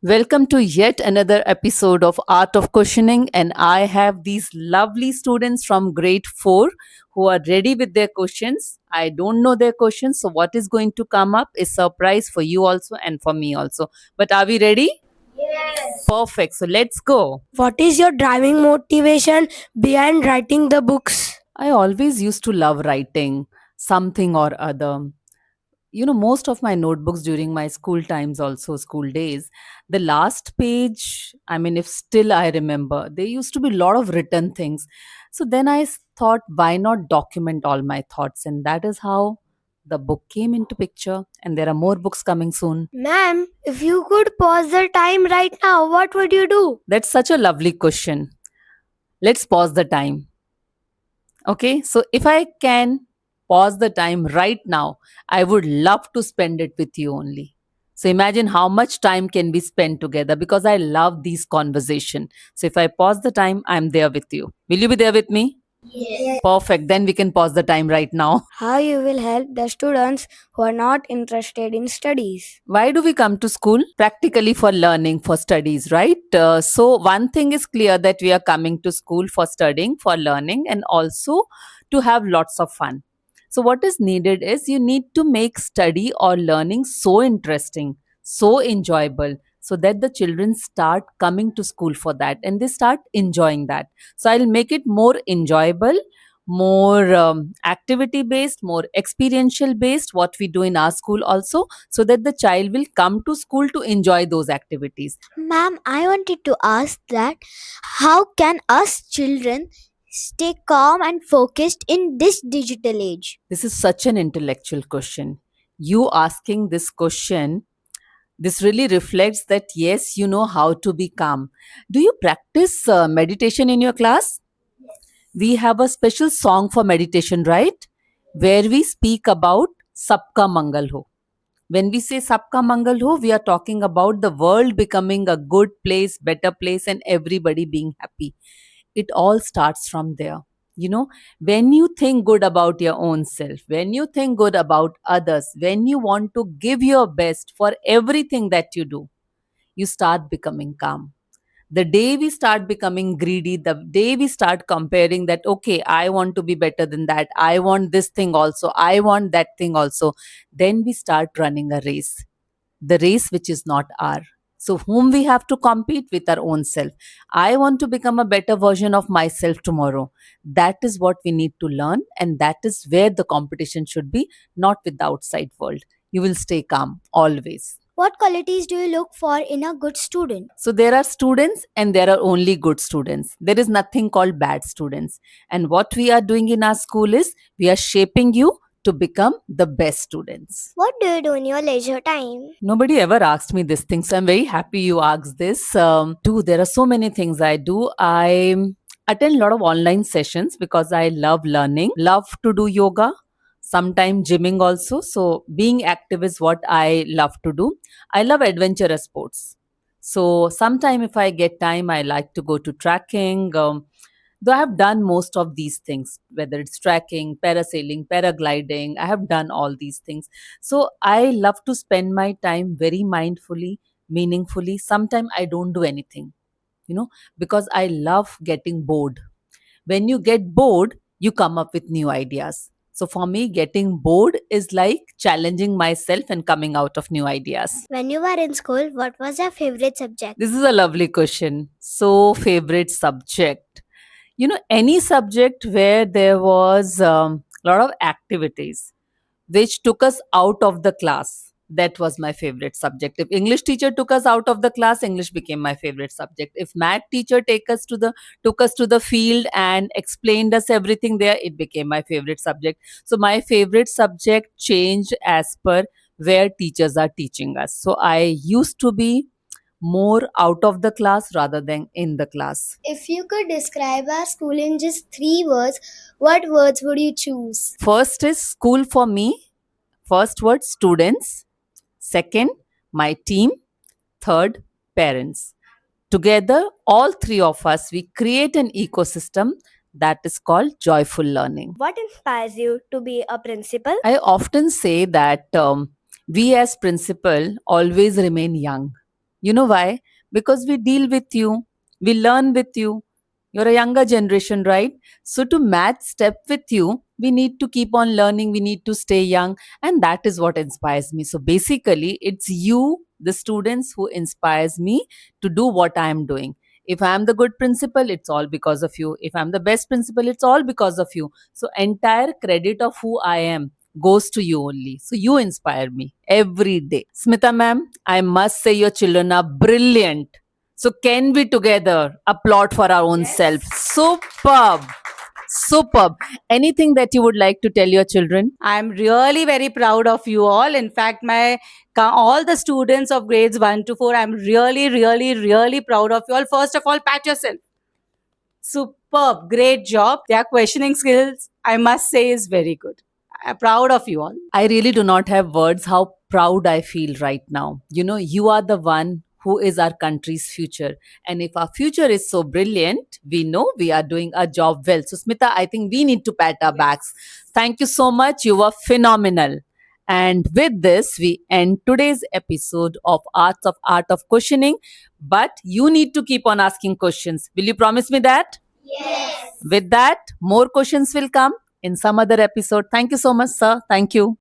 Welcome to yet another episode of Art of Questioning, and I have these lovely students from grade 4 who are ready with their questions. I don't know their questions, so what is going to come up is surprise for you also and for me also. But are we ready? Perfect. So let's go. What is your driving motivation behind writing the books? I always used to love writing something or other. Most of my notebooks during my school times, also school days, the last page, I mean, if still I remember, there used to be a lot of written things. So then thought, why not document all my thoughts? And that is how the book came into picture. And there are more books coming soon. Ma'am, if you could pause the time right now, what would you do? That's such a lovely question. Let's pause the time. Okay, so if I can pause the time right now, I would love to spend it with you only. So imagine how much time can we spend together because I love these conversation. So if I pause the time, I'm there with you. Will you be there with me? Yes. Perfect. Then we can pause the time right now. How you will help the students who are not interested in studies? Why do we come to school? Practically for learning, for studies, right? So one thing is clear that we are coming to school for studying, for learning, and also to have lots of fun. So what is needed is you need to make study or learning so interesting, so enjoyable, so that the children start coming to school for that and they start enjoying that. So I'll make it more enjoyable, more activity based, more experiential based, what we do in our school also, so that the child will come to school to enjoy those activities. Ma'am, I wanted to ask that how can us children stay calm and focused in this digital age? This is such an intellectual question. You asking this question, this really reflects that yes, you know how to be calm. Do you practice meditation in your class? We have a special song for meditation, right? Where we speak about Sabka Mangal Ho. When we say Sabka Mangal Ho, we are talking about the world becoming a good place, better place, and everybody being happy. It all starts from there. When you think good about your own self, when you think good about others, when you want to give your best for everything that you do, you start becoming calm. The day we start becoming greedy, the day we start comparing that, okay, I want to be better than that, I want this thing also, I want that thing also, then we start running a race, the race which is not our. So whom we have to compete with? Our own self. I want to become a better version of myself tomorrow. That is what we need to learn, and that is where the competition should be, not with the outside world. You will stay calm always. What qualities do you look for in a good student? So there are students and there are only good students. There is nothing called bad students. And what we are doing in our school is we are shaping you to become the best students. What do you do in your leisure time? Nobody ever asked me this thing, so I'm very happy you asked this. There are so many things I do. I attend a lot of online sessions because I love learning, love to do yoga, sometimes gymming also. So being active is what I love to do. I love adventurous sports. So sometime if I get time, I like to go to trekking. Though I have done most of these things, whether it's trekking, parasailing, paragliding, I have done all these things. So I love to spend my time very mindfully, meaningfully. Sometimes I don't do anything, because I love getting bored. When you get bored, you come up with new ideas. So for me, getting bored is like challenging myself and coming out of new ideas. When you were in school, what was your favorite subject? This is a lovely question. So, favorite subject. Any subject where there was a lot of activities which took us out of the class, that was my favorite subject. If English teacher took us out of the class, English became my favorite subject. If math teacher took us to the field and explained us everything there, it became my favorite subject. So my favorite subject changed as per where teachers are teaching us. So I used to be more out of the class rather than in the class. If you could describe our school in just three words, what words would you choose? First is school for me. First word, students. Second, my team. Third, parents. Together, all three of us, we create an ecosystem that is called joyful learning. What inspires you to be a principal? I often say that we as principal always remain young. You know why? Because we deal with you, we learn with you. You're a younger generation, right? So, to match step with you, we need to keep on learning, we need to stay young, and that is what inspires me. So, basically, it's you, the students, who inspires me to do what I am doing. If I am the good principal, it's all because of you. If I'm the best principal, it's all because of you. So, entire credit of who I am goes to you only. So you inspire me every day. Smita ma'am, I must say your children are brilliant. So can we together applaud for our own self? Superb. Superb. Anything that you would like to tell your children? I'm really very proud of you all. In fact, all the students of grades 1 to 4, I'm really, really, really proud of you all. First of all, pat yourself. Superb, great job. Their questioning skills, I must say, is very good. I'm proud of you all. I really do not have words how proud I feel right now. You know, you are the one who is our country's future. And if our future is so brilliant, we know we are doing our job well. So, Smita, I think we need to pat our backs. Thank you so much. You were phenomenal. And with this, we end today's episode of Art of Questioning. But you need to keep on asking questions. Will you promise me that? With that, more questions will come in some other episode. Thank you so much, sir. Thank you.